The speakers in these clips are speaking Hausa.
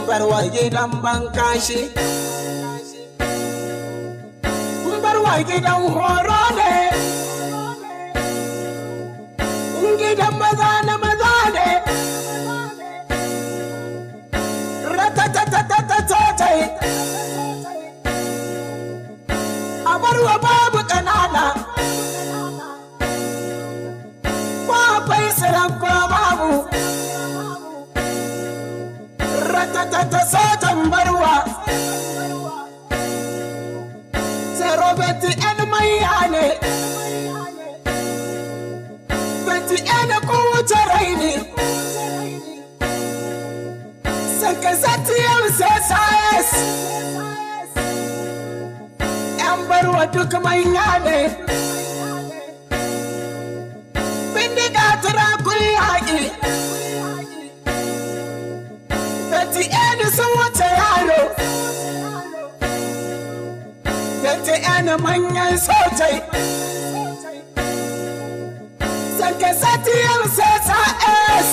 Barwa gidan bankashi, barwa gidan horo ne, gidan maza na maza ne, ratatatatatatai, a barwa babu ƙanana, babai siran ko babu. Ratatata sojan barwa zero beti en maya ne beti en kowace raini saka zatiyar sasayes yan barwa duk manya ne bindiga turakun yaƙi Beti eni sun wuce yaro Beti eni manyan sojai Sanke satiyar SSS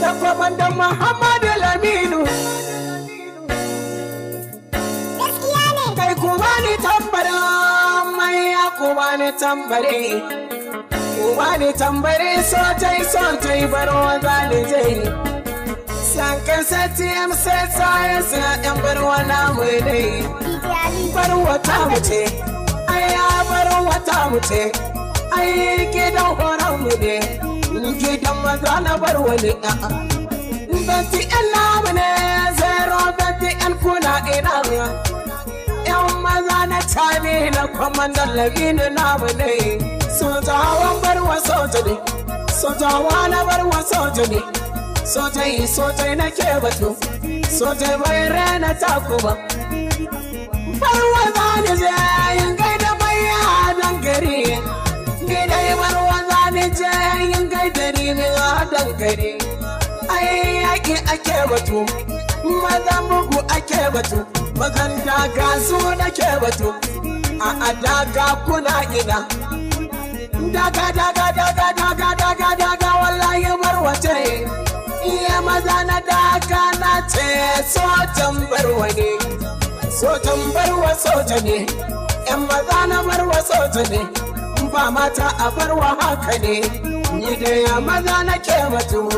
Da kwamandan Muhammadu Laminu Kai kuma ni tambari manya kuma ni tambari Kuma ni tambari sojai barwa zalijai Sankan satiyam sai science na yan barwa namu ne Barwa ta muce Aya barwa ta muce Ai gidan horon mu ne Gidan maza na barwa ne Bati yan namu ne Zero bati yan kuna ina Yan maza na tani na kwamandan Laminu namu ne Sojawan barwa soja ne Sojawa na barwa soja ne Sojai na ke batu Sojai bai rena takuba Barwa zane je yin gaida maya don gari Gidai barwa zane je yin gaida rimiya don gari Ai yaƙi ake batu Maza mugu ake batu Maganda gasu na ke batu A daga kuna ina Daga wallahi barwa ce Iya maza na daga na ce sojan barwa ne Sojan barwa soja ne Yan maza na barwa soja ne Ba mata a barwa haka ne Ni da ya maza na ke batu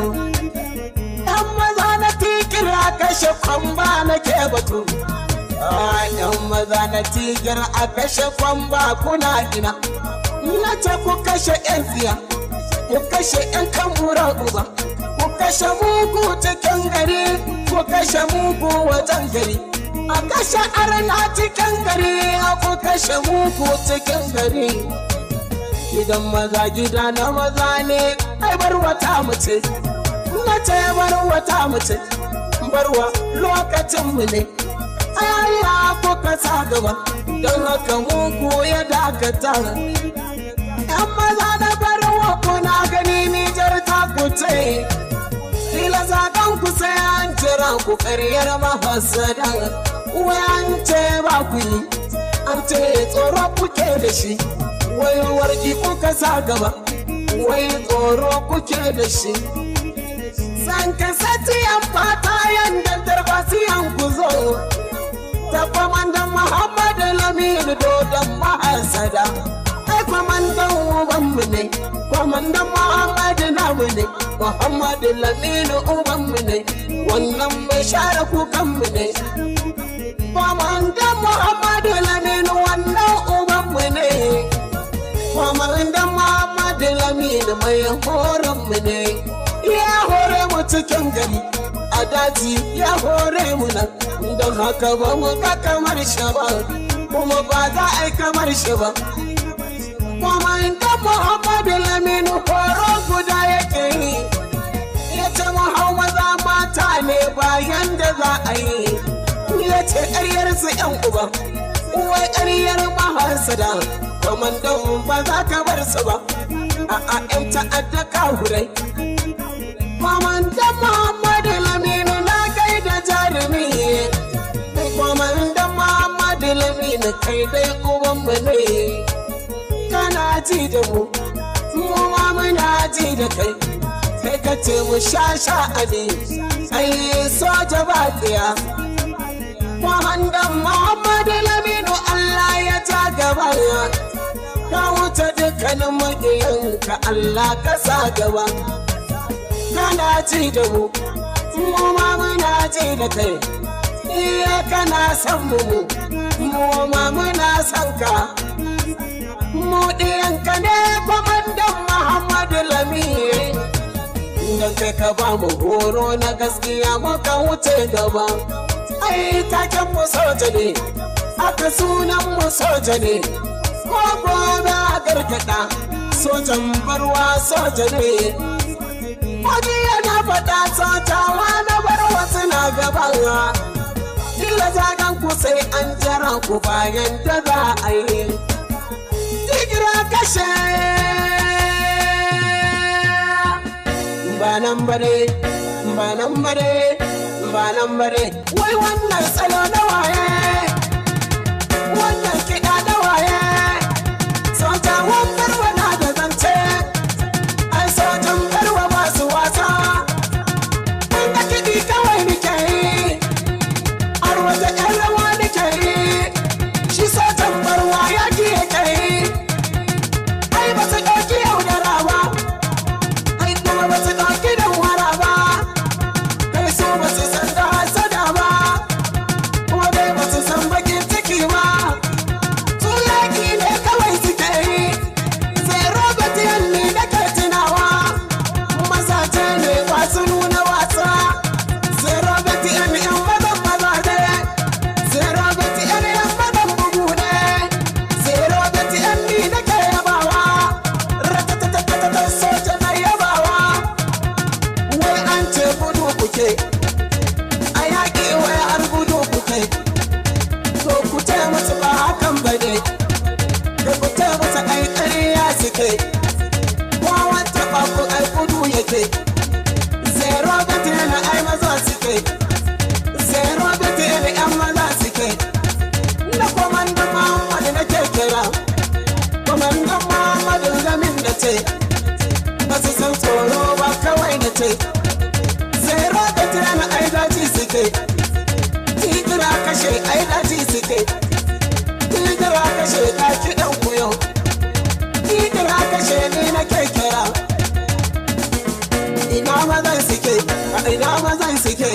Yan maza na tikira kashe kwamba na ke batu Yan maza na tikira a kashe kwamba kuna ina Na ce ku kashe yan tsiya Ku kashe yan kamura uba Ku kashe mugu cikin gari, ku kashe mugu wajen gari. A kashe arna cikin gari, ku kashe mugu cikin gari. Gidan maza gida na maza ne, ai barwa ta mace. Na ce barwa ta mace, barwa lokacin mu ne. Allah ku kasa gaba, don haka mugu ya dakata. Yan maza na barwa kuna gani Nijar ta kuce. Kila zagan ku sai an jira ku ƙaryar mahasada Wai an ce ba ku yi, an ce tsoro kuke da shi Wai warki kuka sa gaba, wai tsoro kuke da shi San ka satiyan fata yanda tarbasiyan ku zo Ta kwamandan Muhammadu Laminu dodon mahasada Ai kwamandan ubanmu ne, kwamandan Muhammadu namu ne Muhammadu Laminu ubanmu ne, wannan mai share kukanmu ne. Kwamandan Muhammadu Laminu wannan ubanmu ne. Kwamandan Muhammadu Laminu mai horonmu ne. Ya hore mu cikin gari, a daji ya hore mu nan. Don haka ba mu ga kamar shi ba, kuma ba za a yi kamar shi ba. Kwamandan Muhammadu Laminu horo guda yake yi. Yace mu hau maza mata ne bayan da za a yi Yace ƙaryar su ƴan uba Uwai ƙaryar mahasada Kwamandan ba za ka bar su ba A'a ƴan ta'adda kahurai Kwamandan Muhammadu Laminu na gaida jarumi Kwamandan Muhammadu Laminu kai dai ubanmu ne Kana ji da mu ma muna ji da kai kai ka ce mu sha sha'ani ai soja ba tsiya Muhammadan Muhammadu Laminu Allah ya ta gaba ka wuce dukkanin maƙiyanka Allah ka sa gaba kana ji da mu ma muna ji da kai iya kana son mu ma muna son ka mu ɗiyanka ne kwamandan Muhammadu Laminu dan kai ka ba mu horo na gaskiya muka wuce gaba ai taken mu soja ne aka sunan mu soja ne ko gobe a gargada sojan barwa soja ne wani yana faɗa sojawa na barwa suna gaban kila zagan ku sai an jira ku bayan da za a yi jigira kashe ba nan bare wai wannan tsalo na waye wannan kiɗa na waye sojawan barwa na da zance ai sojan barwa masu wasa wanda kiɗi kawai nike yi har wata ƴan rawa nike yi shi sojan barwa ya kiye kai ai ba su ɗauki yaudara ba ai kuma ba su ɗauki da wara ba kai su ba su san da hasada ba kuma dai ba su san bakin ciki ba su yaƙi ne kawai suke yi sai robert yanni da ke tunawa mazaje ne ba su nuna wasa sai robert yanni yan mazan maza ne sai robert yanni yan mazan bugu ne sai robert yanni da ke yabawa ratatatatata soja na yabawa wai an ce gudu kuke a yaƙi wai har gudu kuke to ku ce musu ba hakan ba ne da ku ce musu ai ƙarya suke wawan taɓa ku ai gudu yake sai robert yana ai maza suke sai robert yana yan maza suke da kwamandan muhammadu nake kira kwamandan muhammadu zamin da ce ba su san tsoro ba kawai da ce sai robert yana ai daji suke tigira kashe ai daji suke tigira kashe ka kiɗan kuyo tigira kashe ni nake kira ina mazan suke ina mazan suke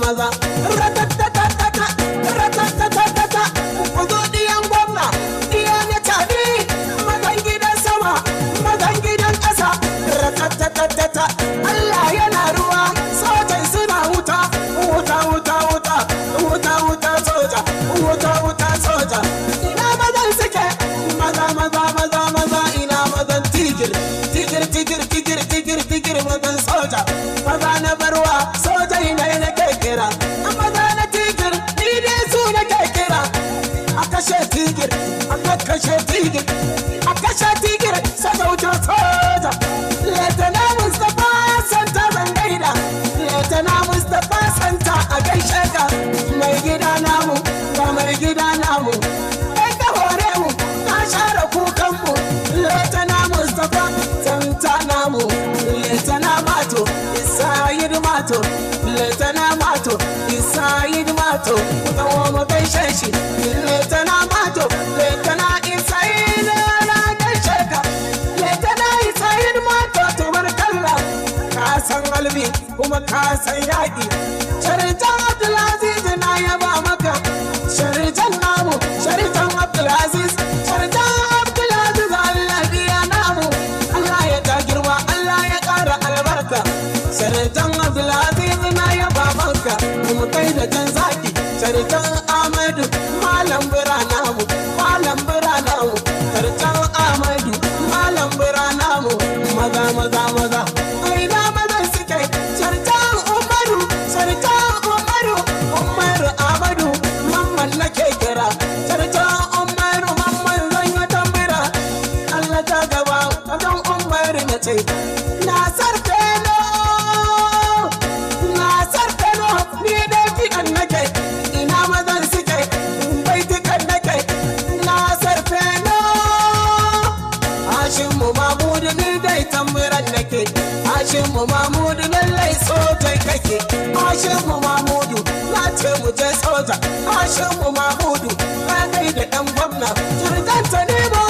maza ratatatatata ku zo diyan gwamna diya na tabi mazan gidan sama mazan gidan ƙasa ratatatatata Allah yana ruwa sojan suna wuta soja ina mazan suke maza ina mazan tigir mazan soja maza na barwa soja ina nake kira maza na tigir ni dai su nake kira a kashe tigir sadauta soja letana mustapha santa zangaida letana mustapha santa a gaishe ka mai gida namu ga mai gida namu kai ka hore mu ka share kukanmu letana mustapha santa namu letana mato isayid mato letana mato isayid mato kawo mu gaishe shi letana mato letana isayid na gaishe ka letana isayid mato tubarkalla ka san albi kuma ka san yaƙi sharitan abdulaziz na yaba maka sharitan namu sharitan abdulaziz Allah biya namu Allah ya ta girma Allah ya ƙara albarka sharitan abdulaziz na yaba maka kuma kai da can zaki sharitan amadu malam bira namu sharitan amadu malam bira namu maza aina mazan suke sharitan umaru sharitan Hashimu Mamudu lallai sojan kake Hashimu Mamudu na ce mu je soja Hashimu Mamudu na kai da ɗan gwamna jirgin ta nemo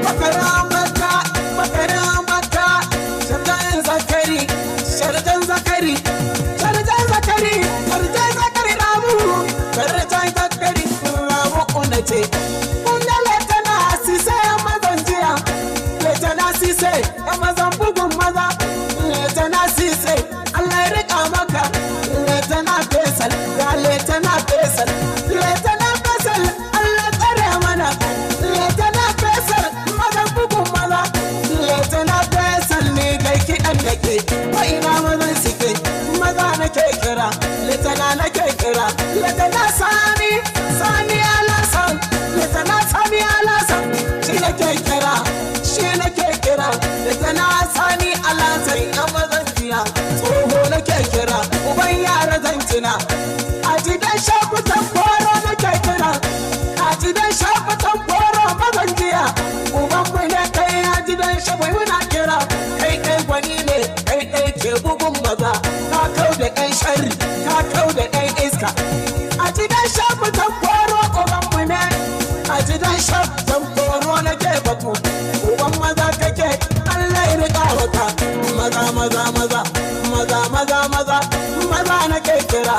makaramaka sharjan zakari ramu unace kunga letana sise mazan jiya letana sise mazan bugun maza letana sise Allah ya rika maka letana Faisal ga letana Faisal Allah tsare mana letana Faisal mazan bugun maza letana Faisal ne kai kiɗan da ke wa ina mazan suke maza nake kira letana nake kira letana Sani Alasan letana Sani Alasan shi nake kira letana Sani Alasan yan mazan jiya tsoho nake kira uban yara zan tuna a jidan shafutan koro nake kira a jidan shafutan koro mazan jiya uban mu ne kai a jidan shafu muna kira kai gwani ne kai ke bugun maza ka kau da ɗan shari ka kau da ɗan iska a jidan shafutan koro uban mu ne a jidan shafutan koro nake batu uban maza kake Allah ya rika wata maza nake kira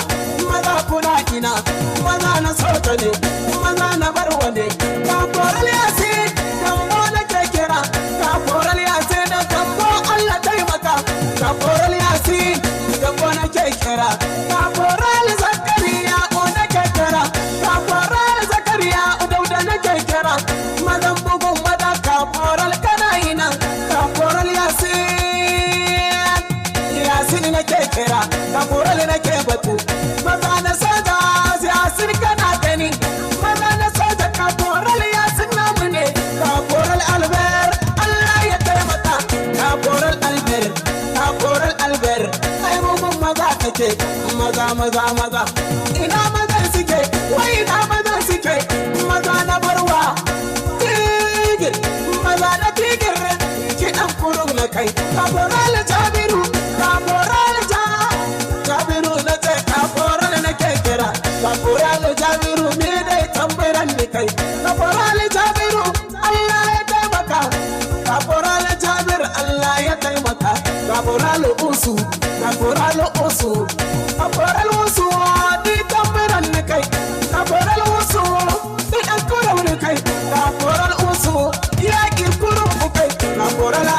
maza kuna ina maza na sauta ne maza na barwa ne ka koral yasin gambo nake kira ka koral yasin da gambo Allah taimaka ka koral yasin gambo nake kira ka koral zakariya o nake kira ka koral zakariya o dauda nake kira mazan bugun maza ka koral kana ina ka koral yasin nake kira ka koral nake batu maza na soja yasin kana gani maza na soja ka koral yasin namu ne ka koral Albert Allah ya taimaka ka koral Albert ai mun maza kake maza ina mazan suke wai ina mazan suke maza na barwa tigir maza na tigir kiɗan kurum na kai ka koral Jabiru na ce ka koral nake kira ka koral Jabiru ne dai tambaran ni kai ka koral Jabiru Allah ya taimaka ka koral Jabir Allah ya taimaka ka koral Usu di tambaran ni kai ka koral Usu di dan kurum ni kai ka koral Usu yaki kurum ni kai ka koral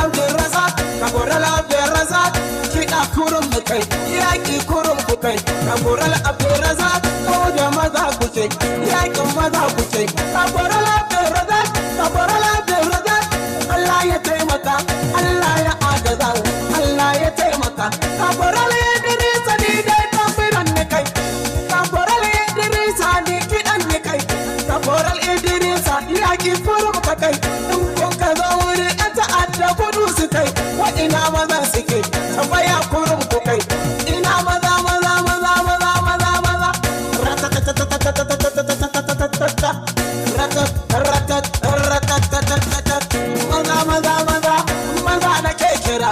Abdurrazak kiɗa kurum ni kai yaki kurum ku kai ka koral Abdurrazak ko da maza kuke yakin maza kuke ka koral Abdurrazak Allah ya taimaka Allah ya agaza Allah ya taimaka ka koral Idris ni dai tambaran ni kai ka koral Idris ni kiɗan ni kai ka koral Idris yaki kurum ka kai in kun ka zo wuri an ta'adda kudu su kai wa ina maza suke tambaya kurum ku kai ina maza maza nake kira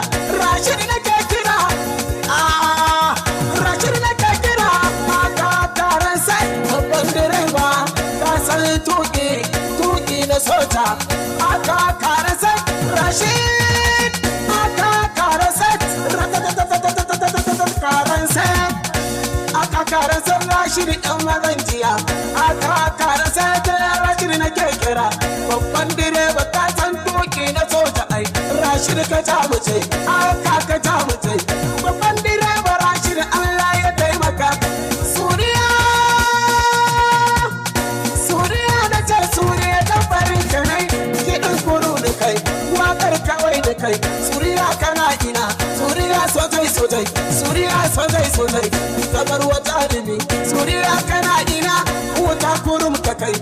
Rashid nake kira maka taron sai babban direba ka san tuki na soja aka kare sai Rashid aka kare sai Rashid ɗan mazan jiya aka kare sai Rashid nake kira babban direba ka san tuki na soja ai Rashid ka ta muce aka ka ta muce babban direba Rashid Allah ya taimaka Suriya da ce Suriya tambarin ka nai kiɗin kuru da kai wakar kawai da kai Suriya kana ina Suriya sojai kamar wata alimi Suriya kana ina wuta kurum ka kai